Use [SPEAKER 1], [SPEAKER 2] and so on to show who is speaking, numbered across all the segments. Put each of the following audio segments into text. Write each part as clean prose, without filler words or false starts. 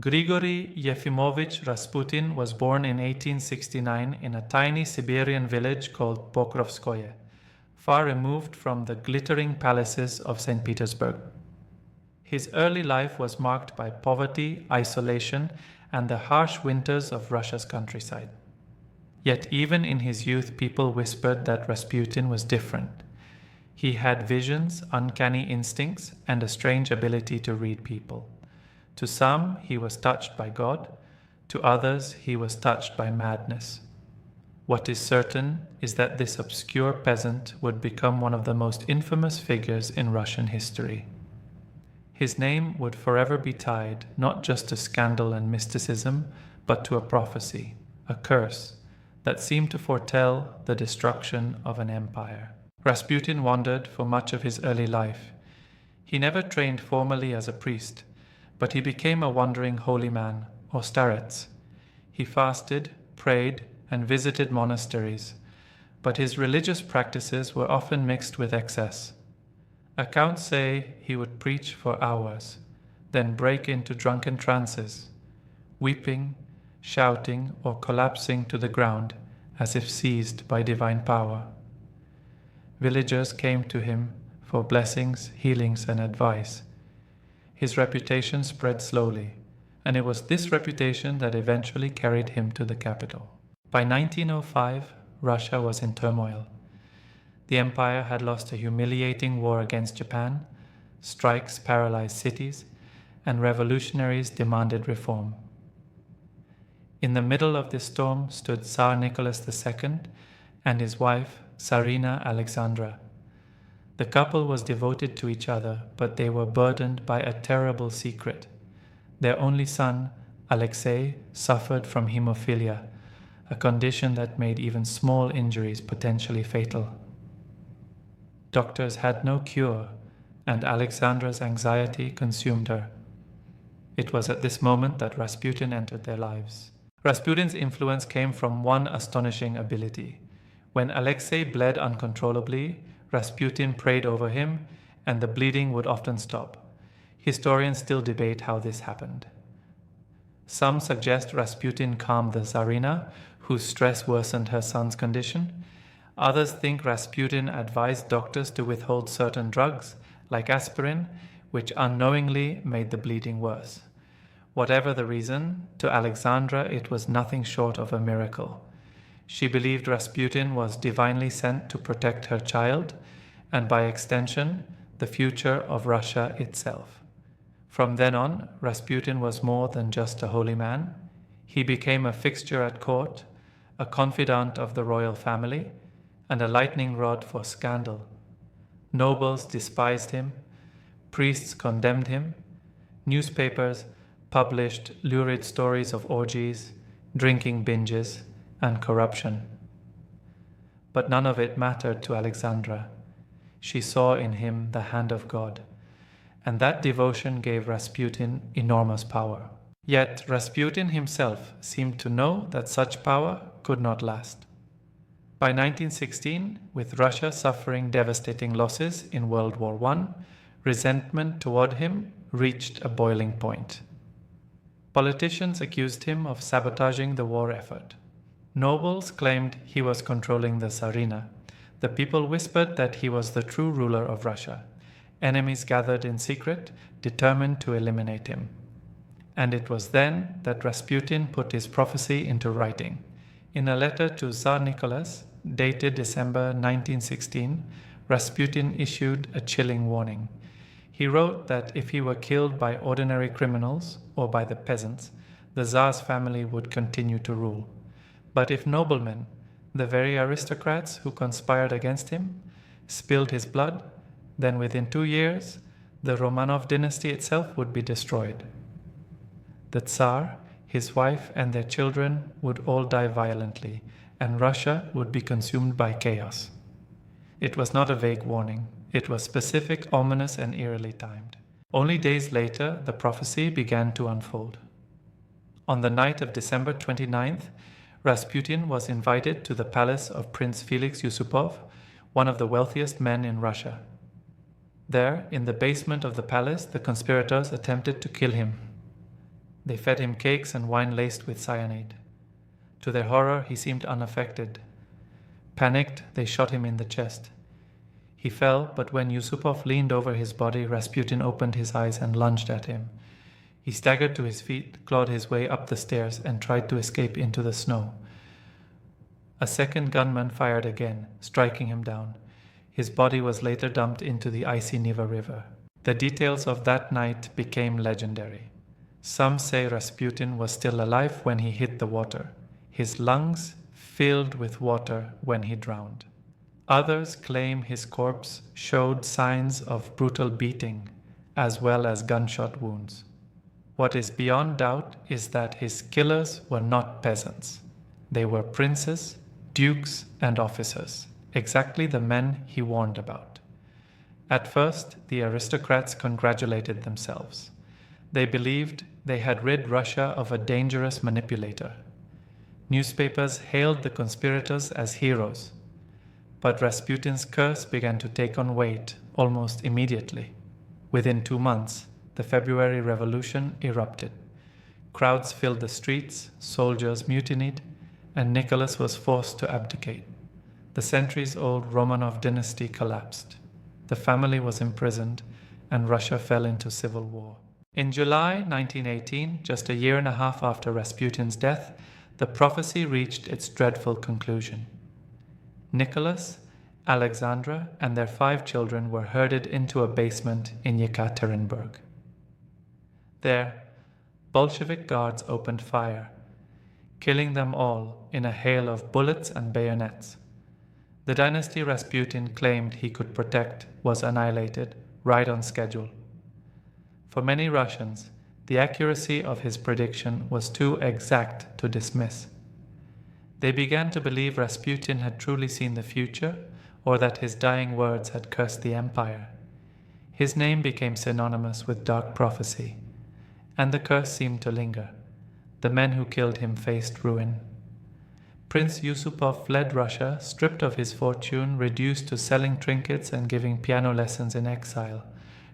[SPEAKER 1] Grigori Yefimovich Rasputin was born in 1869 in a tiny Siberian village called Pokrovskoye, far removed from the glittering palaces of St. Petersburg. His early life was marked by poverty, isolation, and the harsh winters of Russia's countryside. Yet even in his youth, people whispered that Rasputin was different. He had visions, uncanny instincts, and a strange ability to read people. To some, he was touched by God. To others, he was touched by madness. What is certain is that this obscure peasant would become one of the most infamous figures in Russian history. His name would forever be tied not just to scandal and mysticism, but to a prophecy, a curse, that seemed to foretell the destruction of an empire. Rasputin wandered for much of his early life. He never trained formally as a priest, but he became a wandering holy man, or starets. He fasted, prayed, and visited monasteries, but his religious practices were often mixed with excess. Accounts say he would preach for hours, then break into drunken trances, weeping, shouting, or collapsing to the ground as if seized by divine power. Villagers came to him for blessings, healings, and advice. His reputation spread slowly, and it was this reputation that eventually carried him to the capital. By 1905, Russia was in turmoil. The empire had lost a humiliating war against Japan, strikes paralyzed cities, and revolutionaries demanded reform. In the middle of this storm stood Tsar Nicholas II and his wife, Tsarina Alexandra. The couple was devoted to each other, but they were burdened by a terrible secret. Their only son, Alexei, suffered from hemophilia, a condition that made even small injuries potentially fatal. Doctors had no cure, and Alexandra's anxiety consumed her. It was at this moment that Rasputin entered their lives. Rasputin's influence came from one astonishing ability. When Alexei bled uncontrollably, Rasputin prayed over him, and the bleeding would often stop. Historians still debate how this happened. Some suggest Rasputin calmed the Tsarina, whose stress worsened her son's condition. Others think Rasputin advised doctors to withhold certain drugs, like aspirin, which unknowingly made the bleeding worse. Whatever the reason, to Alexandra it was nothing short of a miracle. She believed Rasputin was divinely sent to protect her child, and by extension, the future of Russia itself. From then on, Rasputin was more than just a holy man. He became a fixture at court, a confidant of the royal family, and a lightning rod for scandal. Nobles despised him, priests condemned him, newspapers published lurid stories of orgies, drinking binges, and corruption. But none of it mattered to Alexandra. She saw in him the hand of God, and that devotion gave Rasputin enormous power. Yet Rasputin himself seemed to know that such power could not last. By 1916, with Russia suffering devastating losses in World War I, resentment toward him reached a boiling point. Politicians accused him of sabotaging the war effort. Nobles claimed he was controlling the Tsarina. The people whispered that he was the true ruler of Russia. Enemies gathered in secret, determined to eliminate him. And it was then that Rasputin put his prophecy into writing. In a letter to Tsar Nicholas, dated December 1916, Rasputin issued a chilling warning. He wrote that if he were killed by ordinary criminals or by the peasants, the Tsar's family would continue to rule. But if noblemen, the very aristocrats who conspired against him, spilled his blood, then within 2 years, the Romanov dynasty itself would be destroyed. The Tsar, his wife, and their children would all die violently, and Russia would be consumed by chaos. It was not a vague warning. It was specific, ominous, and eerily timed. Only days later, the prophecy began to unfold. On the night of December 29th, Rasputin was invited to the palace of Prince Felix Yusupov, one of the wealthiest men in Russia. There, in the basement of the palace, the conspirators attempted to kill him. They fed him cakes and wine laced with cyanide. To their horror, he seemed unaffected. Panicked, they shot him in the chest. He fell, but when Yusupov leaned over his body, Rasputin opened his eyes and lunged at him. He staggered to his feet, clawed his way up the stairs, and tried to escape into the snow. A second gunman fired again, striking him down. His body was later dumped into the icy Neva River. The details of that night became legendary. Some say Rasputin was still alive when he hit the water, his lungs filled with water when he drowned. Others claim his corpse showed signs of brutal beating as well as gunshot wounds. What is beyond doubt is that his killers were not peasants. They were princes, dukes, and officers, exactly the men he warned about. At first, the aristocrats congratulated themselves. They believed they had rid Russia of a dangerous manipulator. Newspapers hailed the conspirators as heroes. But Rasputin's curse began to take on weight almost immediately. Within 2 months, the February Revolution erupted. Crowds filled the streets, soldiers mutinied, and Nicholas was forced to abdicate. The centuries-old Romanov dynasty collapsed. The family was imprisoned, and Russia fell into civil war. In July 1918, just a year and a half after Rasputin's death, the prophecy reached its dreadful conclusion. Nicholas, Alexandra, and their 5 children were herded into a basement in Yekaterinburg. There, Bolshevik guards opened fire, killing them all in a hail of bullets and bayonets. The dynasty Rasputin claimed he could protect was annihilated right on schedule. For many Russians, the accuracy of his prediction was too exact to dismiss. They began to believe Rasputin had truly seen the future, or that his dying words had cursed the empire. His name became synonymous with dark prophecy, and the curse seemed to linger. The men who killed him faced ruin. Prince Yusupov fled Russia, stripped of his fortune, reduced to selling trinkets and giving piano lessons in exile.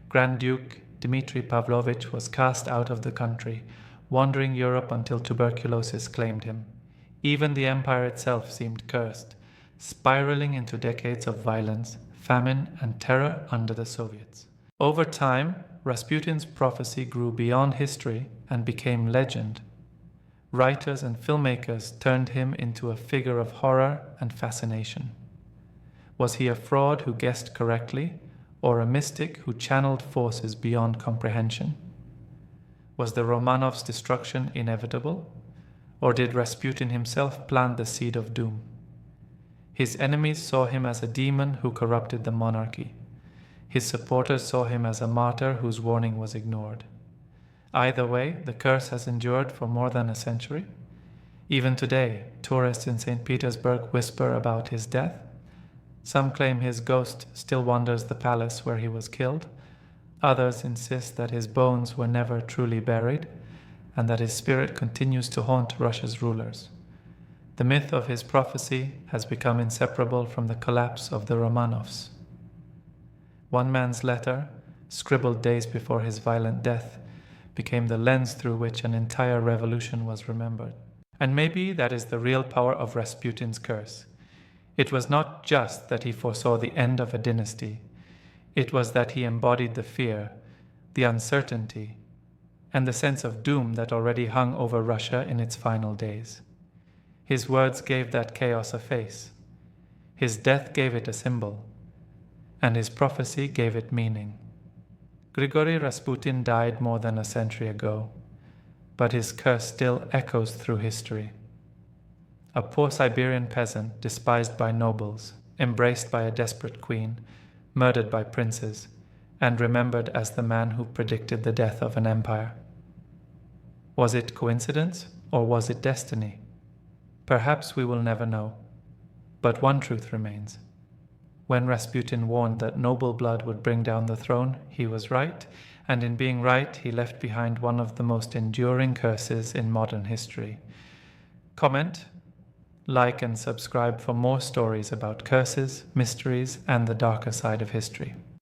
[SPEAKER 1] Grand Duke Dmitry Pavlovich was cast out of the country, wandering Europe until tuberculosis claimed him. Even the empire itself seemed cursed, spiraling into decades of violence, famine, and terror under the Soviets. Over time, Rasputin's prophecy grew beyond history and became legend. Writers and filmmakers turned him into a figure of horror and fascination. Was he a fraud who guessed correctly, or a mystic who channeled forces beyond comprehension? Was the Romanovs' destruction inevitable, or did Rasputin himself plant the seed of doom? His enemies saw him as a demon who corrupted the monarchy. His supporters saw him as a martyr whose warning was ignored. Either way, the curse has endured for more than a century. Even today, tourists in St. Petersburg whisper about his death. Some claim his ghost still wanders the palace where he was killed. Others insist that his bones were never truly buried, and that his spirit continues to haunt Russia's rulers. The myth of his prophecy has become inseparable from the collapse of the Romanovs. One man's letter, scribbled days before his violent death, became the lens through which an entire revolution was remembered. And maybe that is the real power of Rasputin's curse. It was not just that he foresaw the end of a dynasty. It was that he embodied the fear, the uncertainty, and the sense of doom that already hung over Russia in its final days. His words gave that chaos a face. His death gave it a symbol, and his prophecy gave it meaning. Grigori Rasputin died more than a century ago, but his curse still echoes through history. A poor Siberian peasant despised by nobles, embraced by a desperate queen, murdered by princes, and remembered as the man who predicted the death of an empire. Was it coincidence, or was it destiny? Perhaps we will never know. But one truth remains. When Rasputin warned that noble blood would bring down the throne, he was right, and in being right, he left behind one of the most enduring curses in modern history. Comment, like, and subscribe for more stories about curses, mysteries, and the darker side of history.